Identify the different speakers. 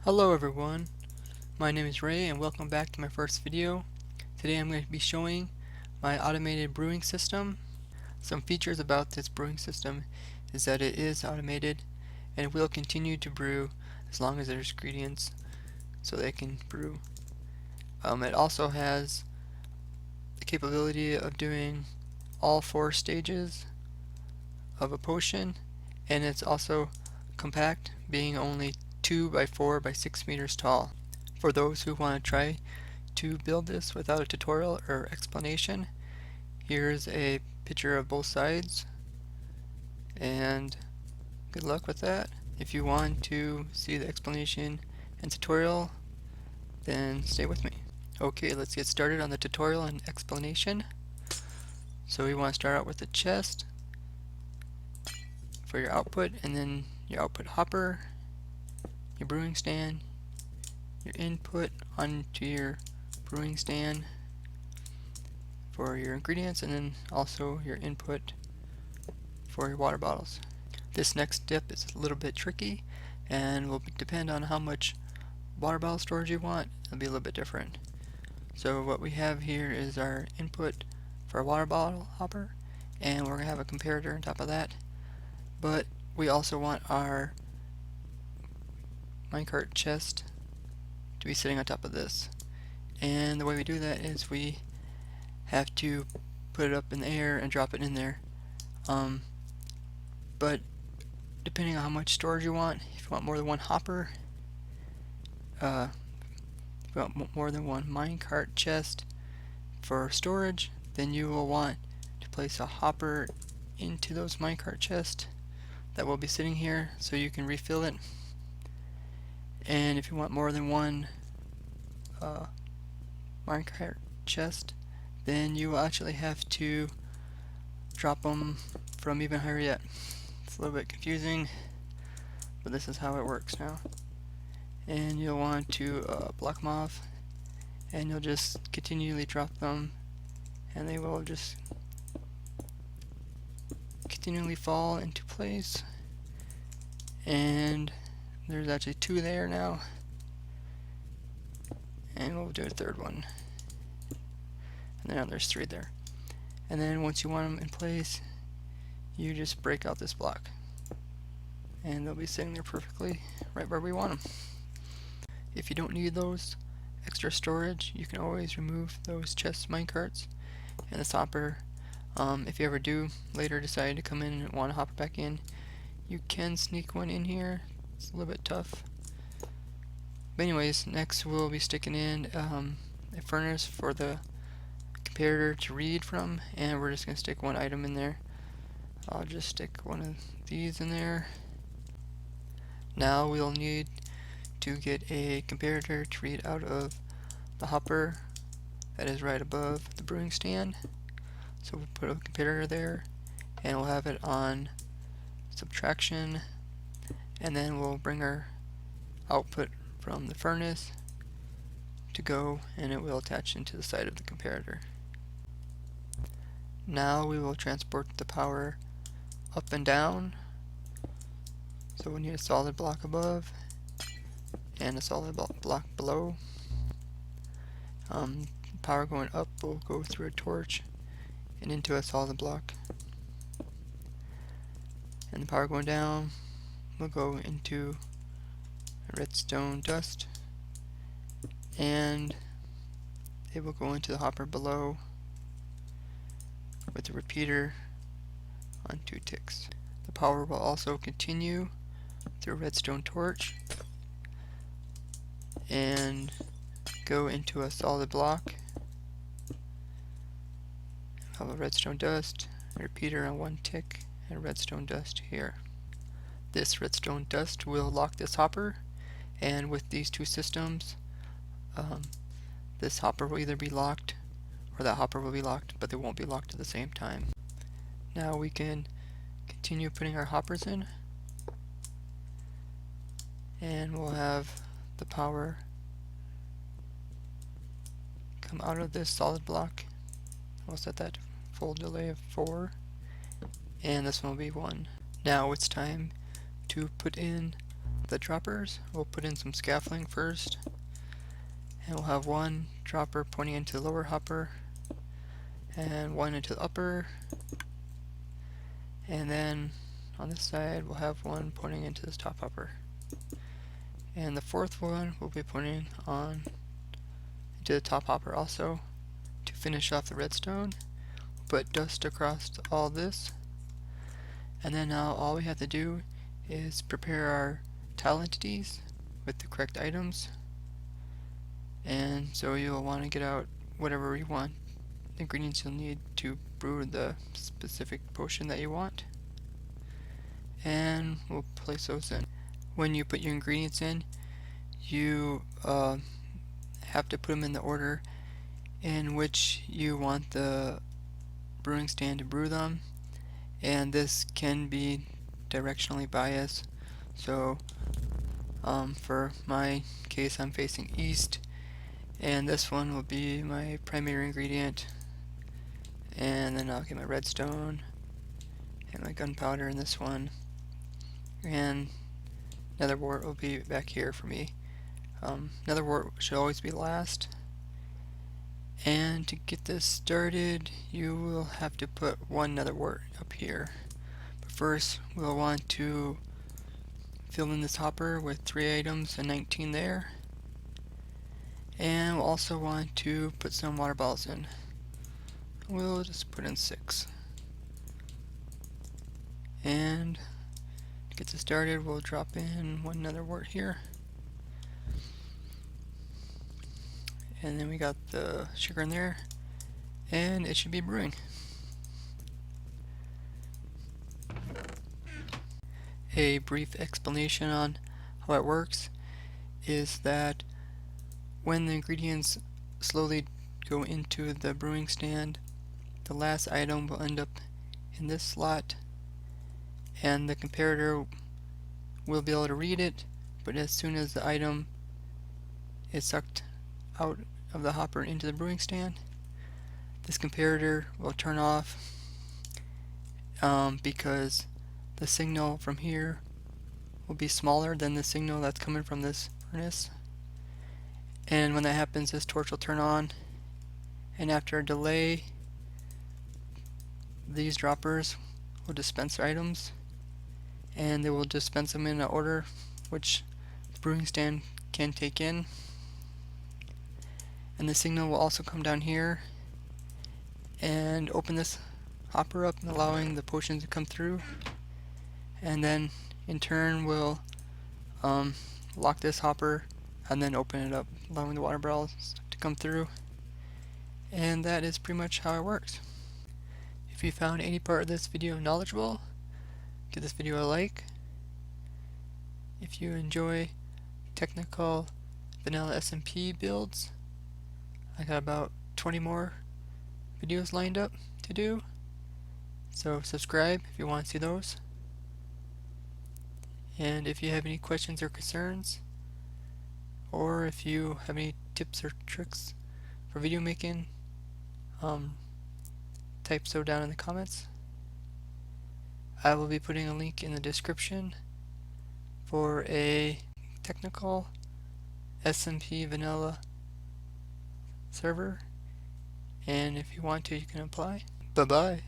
Speaker 1: Hello everyone, my name is Ray and welcome back to my first video. Today I'm going to be showing my automated brewing system. Some features about this brewing system is that it is automated and it will continue to brew as long as there's ingredients so they can brew. It also has the capability of doing all 4 stages of a potion, and it's also compact, being only 2 by 4 by 6 meters tall. For those who want to try to build this without a tutorial or explanation, here's a picture of both sides, and good luck with that. If you want to see the explanation and tutorial, then stay with me. Okay, let's get started on the tutorial and explanation. So we want to start out with the chest for your output, and then your output hopper, your brewing stand, your input onto your brewing stand for your ingredients, and then also your input for your water bottles. This next step is a little bit tricky and will depend on how much water bottle storage you want. It'll be a little bit different. So what we have here is our input for a water bottle hopper, and we're going to have a comparator on top of that. But we also want our minecart chest to be sitting on top of this. And the way we do that is we have to put it up in the air and drop it in there. But depending on how much storage you want, if you want more than one hopper, if you want more than one minecart chest for storage, then you will want to place a hopper into those minecart chests that will be sitting here so you can refill it. And if you want more than one minecart chest, then you will actually have to drop them from even higher yet. It's a little bit confusing, but this is how it works now. And you'll want to block them off, and you'll just continually drop them, and they will just continually fall into place. And there's actually 2 there now, and we'll do a 3rd one, and then there's 3 there. And then once you want them in place, you just break out this block, and they'll be sitting there perfectly right where we want them. If you don't need those extra storage, you can always remove those chest minecarts and this hopper. If you ever do later decide to come in and want to hopper back in, you can sneak one in here. It's a little bit tough. But anyways, next we'll be sticking in a furnace for the comparator to read from, and we're just going to stick one item in there. I'll just stick one of these in there. Now we'll need to get a comparator to read out of the hopper that is right above the brewing stand. So we'll put a comparator there, and we'll have it on subtraction, and then we'll bring our output from the furnace to go, and it will attach into the side of the comparator. Now we will transport the power up and down. So we need a solid block above and a solid block below. Power going up will go through a torch and into a solid block, and the power going down will go into redstone dust, and it will go into the hopper below with the repeater on 2 ticks. The power will also continue through a redstone torch and go into a solid block. Have a redstone dust, a repeater on 1 tick, and redstone dust here. This redstone dust will lock this hopper, and with these 2 systems, this hopper will either be locked or that hopper will be locked, but they won't be locked at the same time. Now we can continue putting our hoppers in, and we'll have the power come out of this solid block. We'll set that full delay of 4, and this one will be 1. Now it's time to put in the droppers, we'll put in some scaffolding first, and we'll have one dropper pointing into the lower hopper and one into the upper, and then on this side we'll have one pointing into this top hopper, and the fourth one will be pointing on into the top hopper also. To finish off the redstone, put dust across all this, and then now all we have to do is prepare our tile entities with the correct items. And so you'll want to get out whatever you want, the ingredients you'll need to brew the specific potion that you want, and we'll place those in. When you put your ingredients in, you have to put them in the order in which you want the brewing stand to brew them, and this can be directionally biased. So for my case, I'm facing east, and this one will be my primary ingredient, and then I'll get my redstone and my gunpowder in this one, and nether wart will be back here for me. Nether wart should always be last. And to get this started, you will have to put one nether wart up here. But first, we'll want to fill in this hopper with 3 items and 19 there. And we'll also want to put some water bottles in. We'll just put in 6. And to get this started, we'll drop in one nether wart here. And then we got the sugar in there, and it should be brewing. A brief explanation on how it works is that when the ingredients slowly go into the brewing stand, the last item will end up in this slot, and the comparator will be able to read it, but as soon as the item is sucked out of the hopper into the brewing stand, this comparator will turn off because the signal from here will be smaller than the signal that's coming from this furnace. And when that happens, this torch will turn on, and after a delay, these droppers will dispense their items, and they will dispense them in an order which the brewing stand can take in. And the signal will also come down here and open this hopper up, allowing the potions to come through, and then in turn will lock this hopper and then open it up, allowing the water barrels to come through. And that is pretty much how it works. If you found any part of this video knowledgeable, give this video a like. If you enjoy technical vanilla SMP builds, I got about 20 more videos lined up to do, so subscribe if you want to see those. And if you have any questions or concerns, or if you have any tips or tricks for video making, type so down in the comments. I will be putting a link in the description for a technical SMP vanilla server, and if you want to, you can apply. Bye bye.